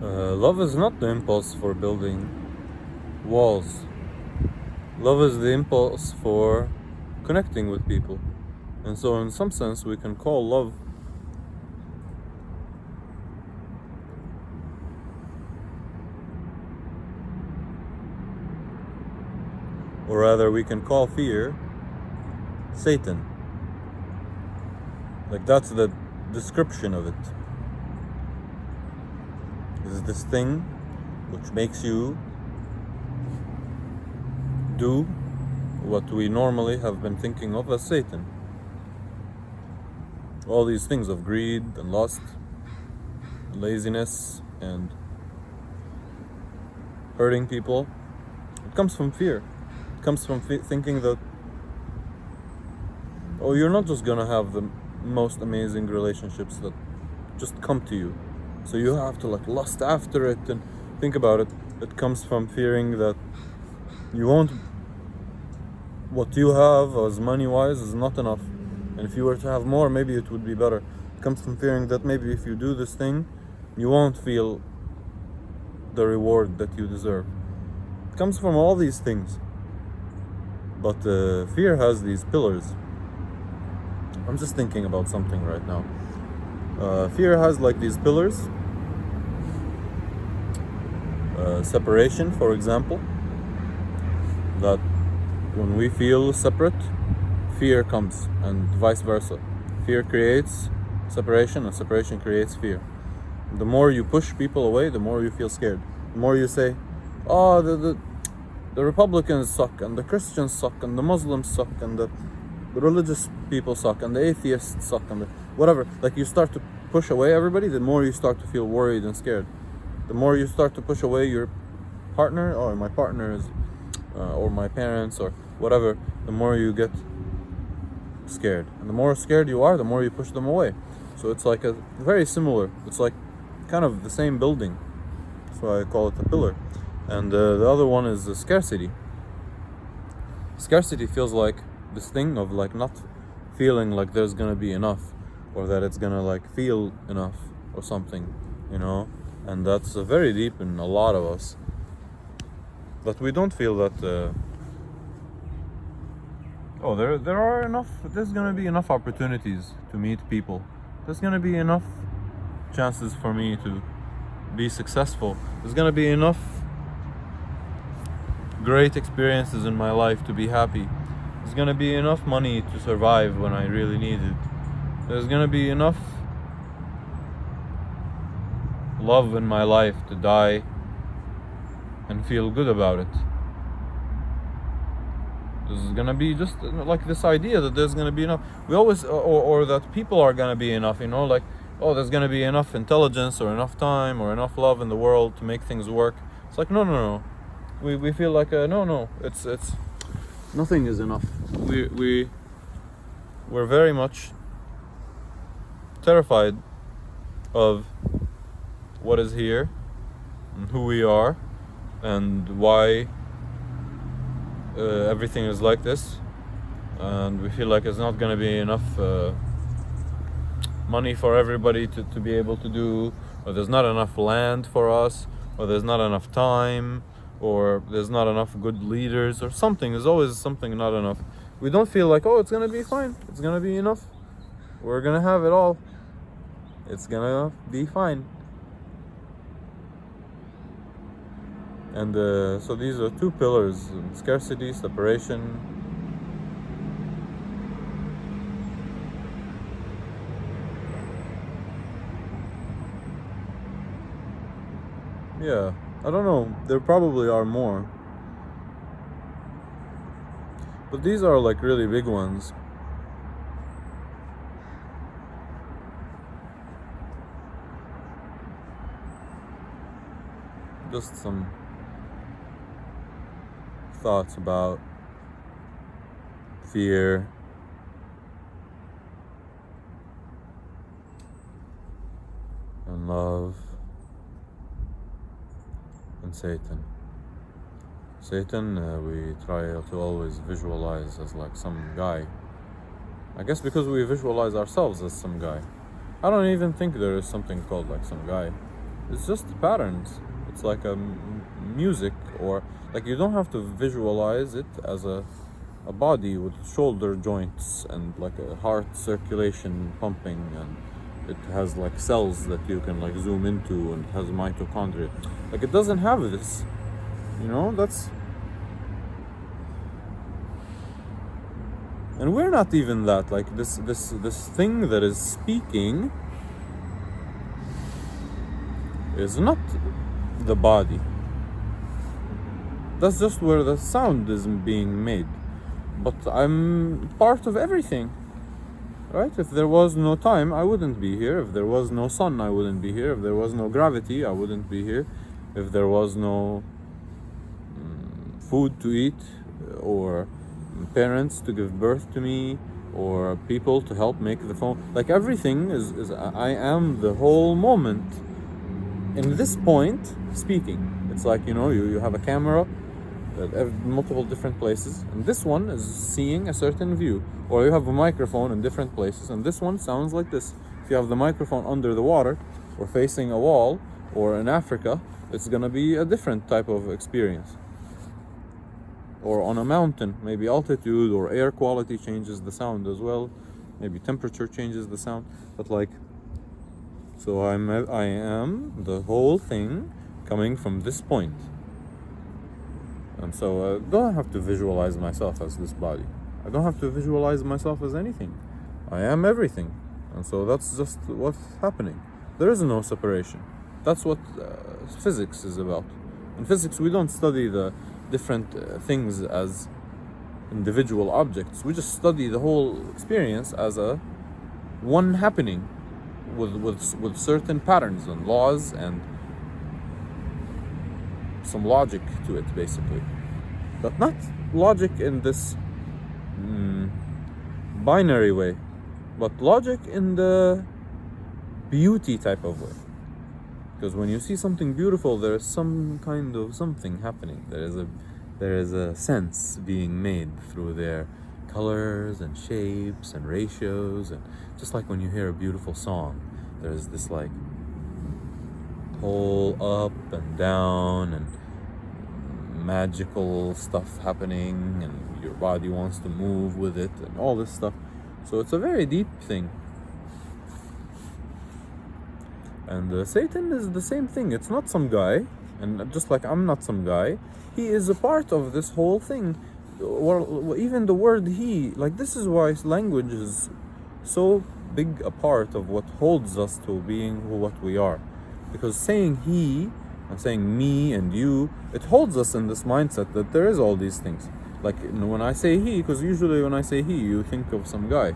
Love is not the impulse for building walls. Love is the impulse for connecting with people. And so in some sense we can call love or rather we can call fear Satan. Like that's the description of it. Is this thing which makes you do what we normally have been thinking of as Satan. All these things of greed and lust, laziness and hurting people, it comes from fear. It comes from thinking that, oh, you're not just gonna have the most amazing relationships that just come to you. So you have to like lust after it and think about it. It comes from fearing that you won't, what you have as money-wise is not enough. And if you were to have more, maybe it would be better. It comes from fearing that maybe if you do this thing, you won't feel the reward that you deserve. It comes from all these things. But fear has these pillars. I'm just thinking about something right now. Fear has like these pillars. Separation, for example. That when we feel separate, fear comes, and vice versa. Fear creates separation, and separation creates fear. The more you push people away, the more you feel scared. The more you say, oh, the Republicans suck, and the Christians suck, and the Muslims suck, and the religious people suck, and the atheists suck, and the whatever. Like you start to push away everybody, the more you start to feel worried and scared. The more you start to push away your partner, or my partner is, or my parents, or whatever, the more you get scared. And the more scared you are, the more you push them away. So it's like a very similar, it's like kind of the same building. That's why I call it a pillar. And the other one is scarcity. Scarcity feels like this thing of like not feeling like there's gonna be enough, or that it's gonna like feel enough or something, you know. And that's very deep in a lot of us. But we don't feel that there are enough, there's gonna be enough opportunities to meet people. There's gonna be enough chances for me to be successful. There's gonna be enough great experiences in my life to be happy. There's gonna be enough money to survive when I really need it. There's gonna be enough love in my life to die and feel good about it. This is gonna be just like this idea that there's gonna be enough. We always, or that people are gonna be enough, you know, like, oh, there's gonna be enough intelligence or enough time or enough love in the world to make things work. It's like, no. We feel like, no, it's nothing is enough. We're very much terrified of what is here and who we are and why everything is like this, and we feel like it's not going to be enough money for everybody to be able to do, or there's not enough land for us, or there's not enough time, or there's not enough good leaders, or something. There's always something not enough. We don't feel like, oh, it's going to be fine, it's going to be enough, we're going to have it all, it's going to be fine. And so these are two pillars: scarcity, separation. Yeah, I don't know, there probably are more, but these are like really big ones. Just some thoughts about fear, and love, and Satan. Satan, we try to always visualize as like some guy. I guess because we visualize ourselves as some guy. I don't even think there is something called like some guy. It's just patterns. It's like a music, or like you don't have to visualize it as a body with shoulder joints and like a heart circulation pumping, and it has like cells that you can like zoom into, and it has mitochondria. Like it doesn't have this, that's. And we're not even that. Like this thing that is speaking is not the body. That's just where the sound is being made. But I'm part of everything, right? If there was no time, I wouldn't be here. If there was no sun, I wouldn't be here. If there was no gravity, I wouldn't be here. If there was no food to eat, or parents to give birth to me, or people to help make the phone, like everything is I am the whole moment in this point speaking. It's like, you have a camera at multiple different places, and this one is seeing a certain view, or you have a microphone in different places, and this one sounds like this. If you have the microphone under the water, or facing a wall, or in Africa, it's gonna be a different type of experience. Or on a mountain, maybe altitude or air quality changes the sound as well, maybe temperature changes the sound, but like, so I am the whole thing coming from this point. And so I don't have to visualize myself as this body. I don't have to visualize myself as anything. I am everything. And so that's just what's happening. There is no separation. That's what physics is about. In physics, we don't study the different things as individual objects. We just study the whole experience as a one happening with certain patterns and laws and some logic to it, basically. But not logic in this binary way, but logic in the beauty type of way. Because when you see something beautiful, there is some kind of something happening. There is a sense being made through their colors and shapes and ratios, and just like when you hear a beautiful song, there's this like whole up and down and magical stuff happening, and your body wants to move with it and all this stuff. So it's a very deep thing. And Satan is the same thing. It's not some guy, and just like I'm not some guy, he is a part of this whole thing. Or even the word he, like this is why language is so big a part of what holds us to being what we are. Because saying he and saying me and you, it holds us in this mindset that there is all these things. Like when I say he, because usually when I say he, you think of some guy.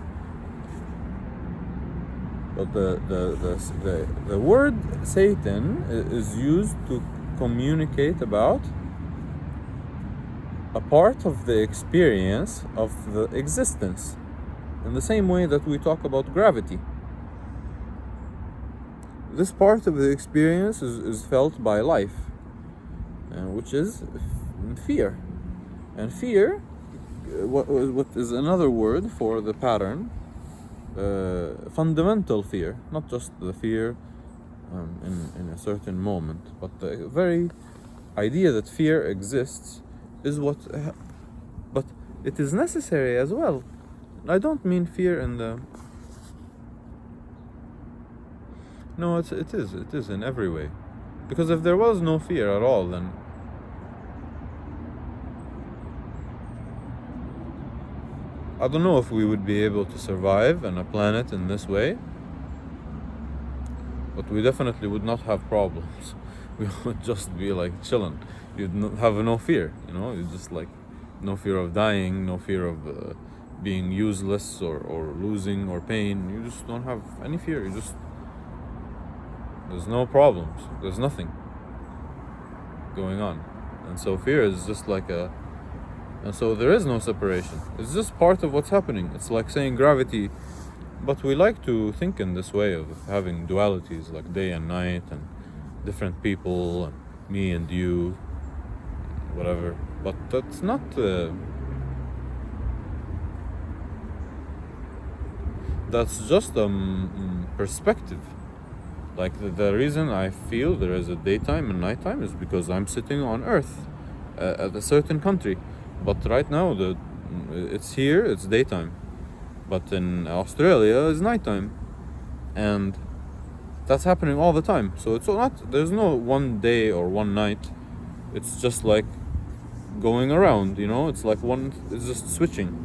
But the word Satan is used to communicate about a part of the experience of the existence, in the same way that we talk about gravity. This part of the experience is felt by life, which is fear. And fear, what is another word for the pattern, fundamental fear, not just the fear in a certain moment, but the very idea that fear exists is but it is necessary as well. I don't mean fear in the... No, it is in every way. Because if there was no fear at all, then I don't know if we would be able to survive on a planet in this way. But we definitely would not have problems. We would just be like chilling. You'd have no fear, you'd just like no fear of dying, no fear of being useless or losing or pain. You just don't have any fear. There's no problems. There's nothing going on. And so fear is just like and so there is no separation. It's just part of what's happening. It's like saying gravity, but we like to think in this way of having dualities like day and night and different people and me and you, whatever. But that's not that's just a perspective. Like the reason I feel there is a daytime and nighttime is because I'm sitting on Earth at a certain country, but right now it's here, it's daytime, but in Australia it's nighttime, and that's happening all the time. So it's not, there's no one day or one night. It's just like going around, you know. It's like it's just switching.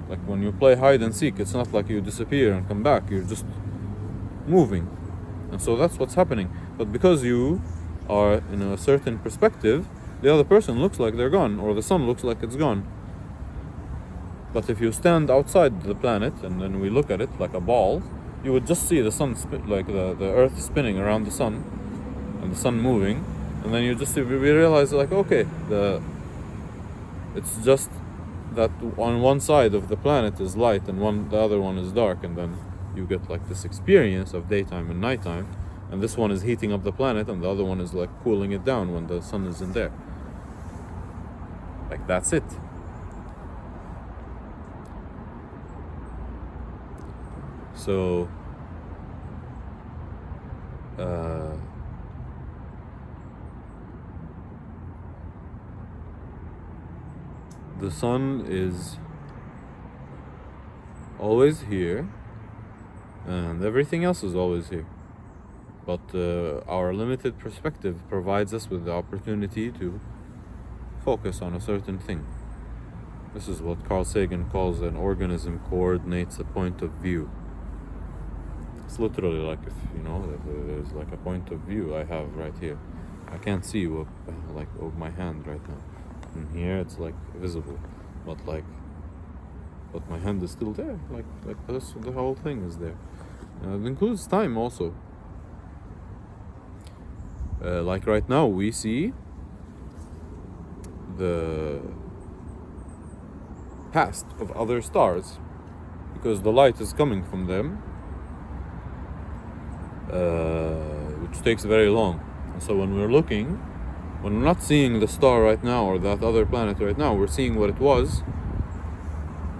Like when you play hide and seek, it's not like you disappear and come back. You're just moving, and so that's what's happening. But because you are in a certain perspective, the other person looks like they're gone, or the sun looks like it's gone. But if you stand outside the planet and then we look at it like a ball, you would just see the sun like the earth spinning around the sun, and the sun moving, and then you just we realize like, okay, it's just that on one side of the planet is light and the other one is dark, and then you get like this experience of daytime and nighttime, and this one is heating up the planet and the other one is like cooling it down when the sun isn't there. Like that's it. So the sun is always here and everything else is always here, but our limited perspective provides us with the opportunity to focus on a certain thing. This is what Carl Sagan calls an organism coordinates a point of view. It's literally like, if you know, there's like a point of view I have right here. I can't see what, like, of my hand right now. And here it's like visible, but my hand is still there. Like this, the whole thing is there. It includes time also. Like right now we see the past of other stars because the light is coming from them, which takes very long. And so when we're not seeing the star right now or that other planet right now, we're seeing what it was,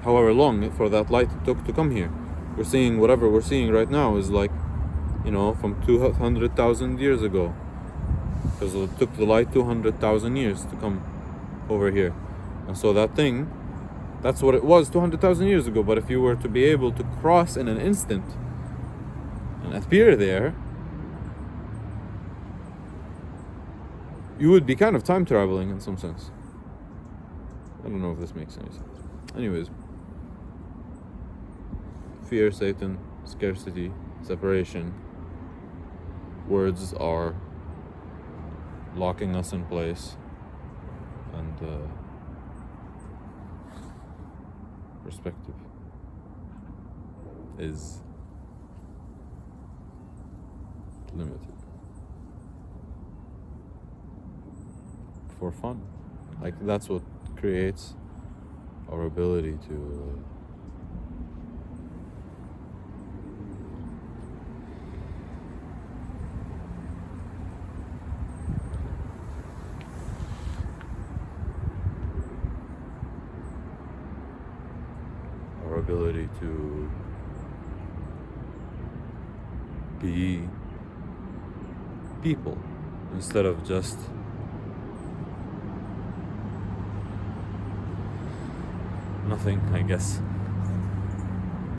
however long for that light it took to come here. We're seeing whatever we're seeing right now is like, you know, from 200,000 years ago, because it took the light 200,000 years to come over here. And so that thing, that's what it was 200,000 years ago. But if you were to be able to cross in an instant and appear there, you would be kind of time traveling in some sense. I don't know if this makes any sense. Anyways, fear, Satan, scarcity, separation, words are locking us in place, and perspective is limited. For fun, like that's what creates our ability to be people instead of just nothing, I guess.